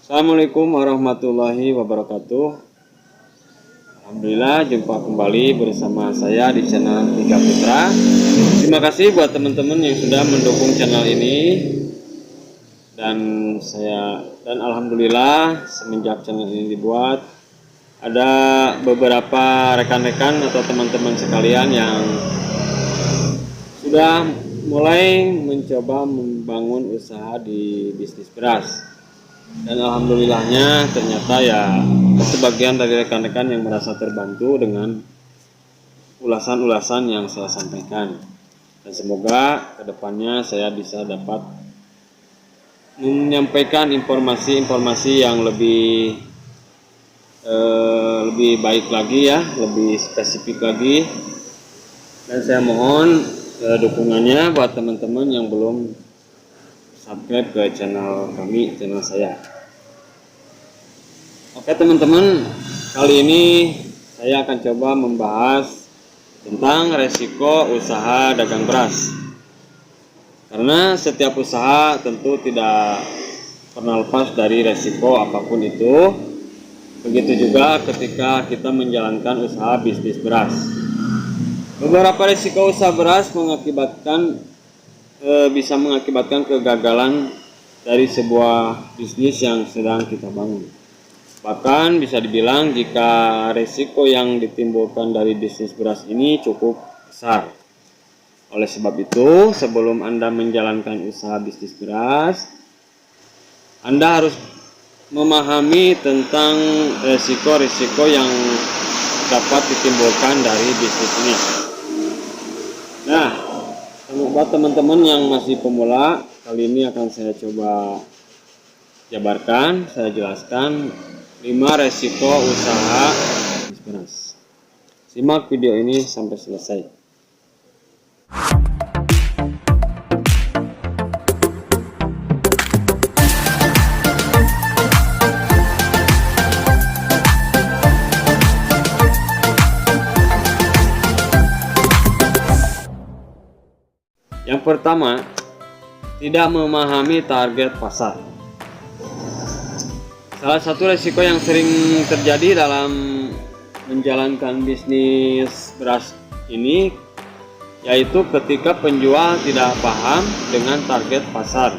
Assalamualaikum warahmatullahi wabarakatuh. Alhamdulillah jumpa kembali bersama saya di channel Tiga Putra. Terima kasih buat teman-teman yang sudah mendukung channel ini. Dan alhamdulillah semenjak channel ini dibuat, ada beberapa rekan-rekan atau teman-teman sekalian yang sudah mulai mencoba membangun usaha di bisnis beras. Dan alhamdulillahnya ternyata ya sebagian dari rekan-rekan yang merasa terbantu dengan ulasan-ulasan yang saya sampaikan. Dan semoga kedepannya saya bisa dapat menyampaikan informasi-informasi yang lebih baik lagi ya, lebih spesifik lagi. Dan saya mohon dukungannya buat teman-teman yang belum subscribe ke channel kami, channel saya. Oke teman-teman, kali ini saya akan coba membahas tentang resiko usaha dagang beras. Karena setiap usaha tentu tidak pernah lepas dari resiko apapun itu. Begitu juga ketika kita menjalankan usaha bisnis beras. Beberapa resiko usaha beras bisa mengakibatkan kegagalan dari sebuah bisnis yang sedang kita bangun. Bahkan bisa dibilang jika resiko yang ditimbulkan dari bisnis beras ini cukup besar. Oleh sebab itu, sebelum Anda menjalankan usaha bisnis beras, Anda harus memahami tentang resiko-resiko yang dapat ditimbulkan dari bisnis ini. Nah, buat teman-teman yang masih pemula, kali ini akan saya coba jabarkan, saya jelaskan 5 resiko usaha bisnis beras. Simak video ini sampai selesai. Yang pertama, tidak memahami target pasar. Salah satu resiko yang sering terjadi dalam menjalankan bisnis beras ini yaitu ketika penjual tidak paham dengan target pasar.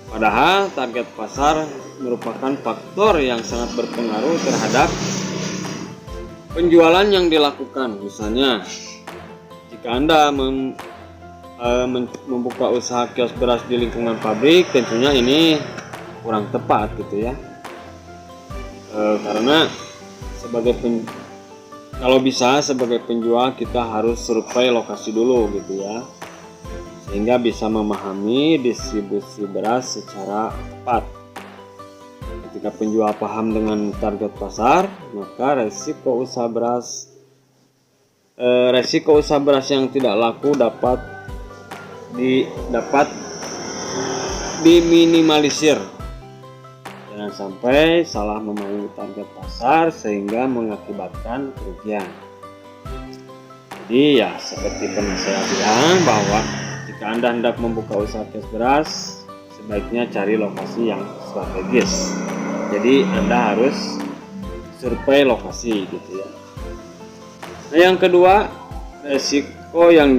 Padahal target pasar merupakan faktor yang sangat berpengaruh terhadap penjualan yang dilakukan. Misalnya, jika Anda membuka usaha kios beras di lingkungan pabrik, tentunya ini kurang tepat gitu ya. Karena kalau bisa sebagai penjual kita harus survei lokasi dulu gitu ya, sehingga bisa memahami distribusi beras secara tepat. Ketika penjual paham dengan target pasar, maka resiko usaha beras yang tidak laku dapat diminimalisir. Jangan sampai salah memahami target pasar sehingga mengakibatkan kerugian. Jadi ya seperti pernah saya bilang bahwa jika Anda hendak membuka usaha kios beras, sebaiknya cari lokasi yang strategis. Jadi Anda harus survei lokasi gitu ya. Nah, yang kedua, resiko yang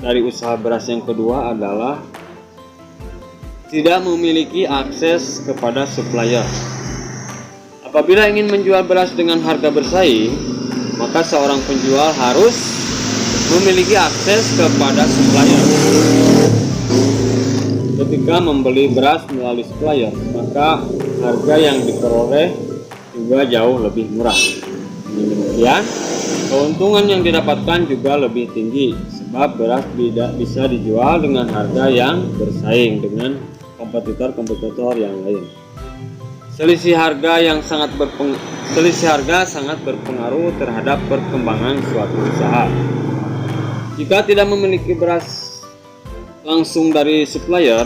dari usaha beras yang kedua adalah tidak memiliki akses kepada supplier. Apabila ingin menjual beras dengan harga bersaing, maka seorang penjual harus memiliki akses kepada supplier. Ketika membeli beras melalui supplier, maka harga yang diperoleh juga jauh lebih murah. Demikian, keuntungan yang didapatkan juga lebih tinggi sebab beras tidak bisa dijual dengan harga yang bersaing dengan kompetitor yang lain. Selisih harga sangat berpengaruh terhadap perkembangan suatu usaha. Jika tidak memiliki beras langsung dari supplier,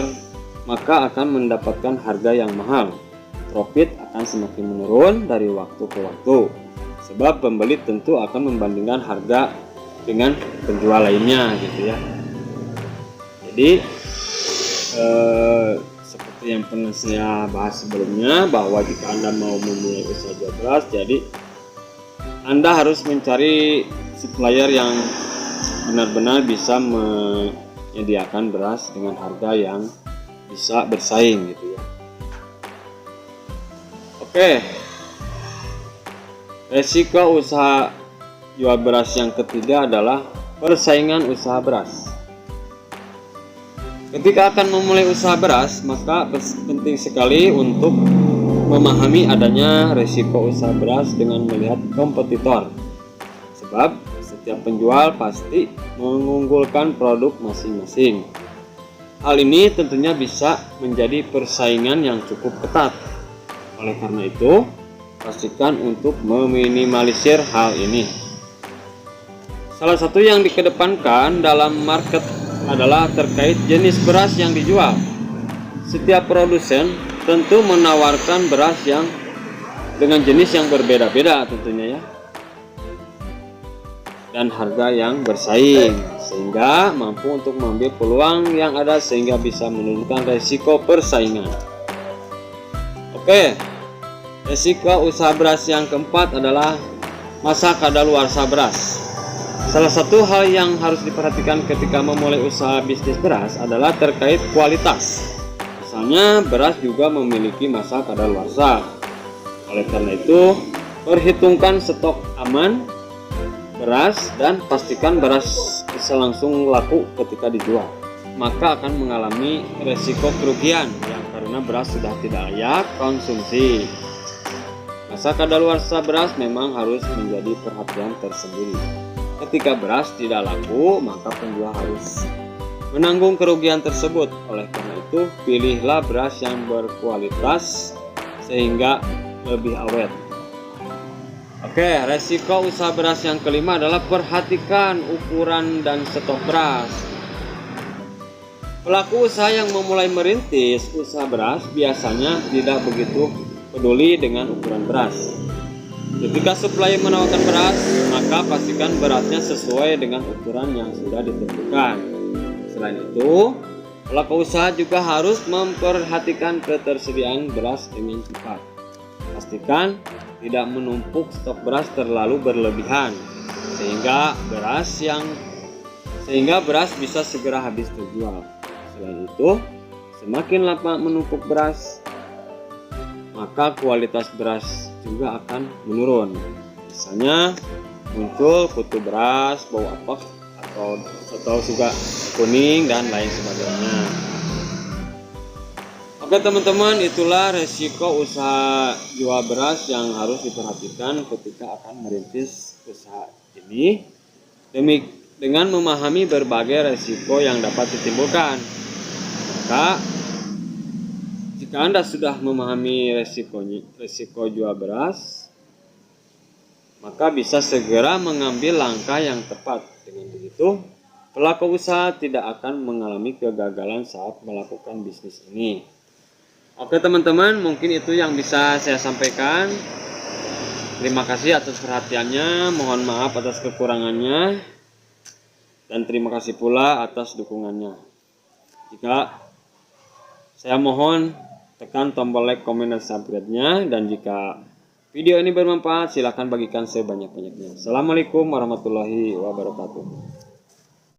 maka akan mendapatkan harga yang mahal. Profit akan semakin menurun dari waktu ke waktu, sebab pembeli tentu akan membandingkan harga dengan penjual lainnya gitu ya. Jadi seperti yang pernah saya bahas sebelumnya, bahwa jika Anda mau memulai usaha jual beras, jadi Anda harus mencari supplier yang benar-benar bisa menyediakan beras dengan harga yang bisa bersaing gitu ya. Oke, resiko usaha jual beras yang ketiga adalah persaingan usaha beras. Ketika akan memulai usaha beras, maka penting sekali untuk memahami adanya resiko usaha beras dengan melihat kompetitor. Sebab setiap penjual pasti mengunggulkan produk masing-masing. Hal ini tentunya bisa menjadi persaingan yang cukup ketat. Oleh karena itu, pastikan untuk meminimalisir hal ini. Salah satu yang dikedepankan dalam market adalah terkait jenis beras yang dijual. Setiap produsen tentu menawarkan beras yang dengan jenis yang berbeda-beda tentunya ya, dan harga yang bersaing, sehingga mampu untuk mengambil peluang yang ada sehingga bisa menurunkan resiko persaingan. Oke, resiko usaha beras yang keempat adalah masa kadaluarsa beras. Salah satu hal yang harus diperhatikan ketika memulai usaha bisnis beras adalah terkait kualitas. Misalnya, beras juga memiliki masa kadaluarsa. Oleh karena itu, perhitungkan stok aman beras dan pastikan beras bisa langsung laku ketika dijual. Maka akan mengalami resiko kerugian yang karena beras sudah tidak layak konsumsi. Masa kadaluarsa beras memang harus menjadi perhatian tersendiri. Ketika beras tidak laku, maka penjual harus menanggung kerugian tersebut. Oleh karena itu, pilihlah beras yang berkualitas sehingga lebih awet. Oke, resiko usaha beras yang kelima adalah perhatikan ukuran dan stok beras. Pelaku usaha yang memulai merintis usaha beras biasanya tidak begitu peduli dengan ukuran beras. Ketika supplier menawarkan beras, maka pastikan berasnya sesuai dengan ukuran yang sudah ditentukan. Selain itu, pelaku usaha juga harus memperhatikan ketersediaan beras dengan cepat. Pastikan tidak menumpuk stok beras terlalu berlebihan sehingga beras bisa segera habis terjual. Selain itu, semakin lama menumpuk beras, maka kualitas beras juga akan menurun. Misalnya muncul kutu beras, bau apek atau juga kuning dan lain sebagainya. Oke teman-teman, itulah resiko usaha jual beras yang harus diperhatikan ketika akan merintis usaha ini. Dengan memahami berbagai resiko yang dapat ditimbulkan, maka jika Anda sudah memahami resiko jual beras, maka bisa segera mengambil langkah yang tepat. Dengan begitu, pelaku usaha tidak akan mengalami kegagalan saat melakukan bisnis ini. Oke teman-teman, mungkin itu yang bisa saya sampaikan. Terima kasih atas perhatiannya, mohon maaf atas kekurangannya, dan terima kasih pula atas dukungannya. Jika saya mohon tekan tombol like, komen, dan subscribe-nya, dan jika video ini bermanfaat silahkan bagikan sebanyak-banyaknya. Assalamualaikum warahmatullahi wabarakatuh.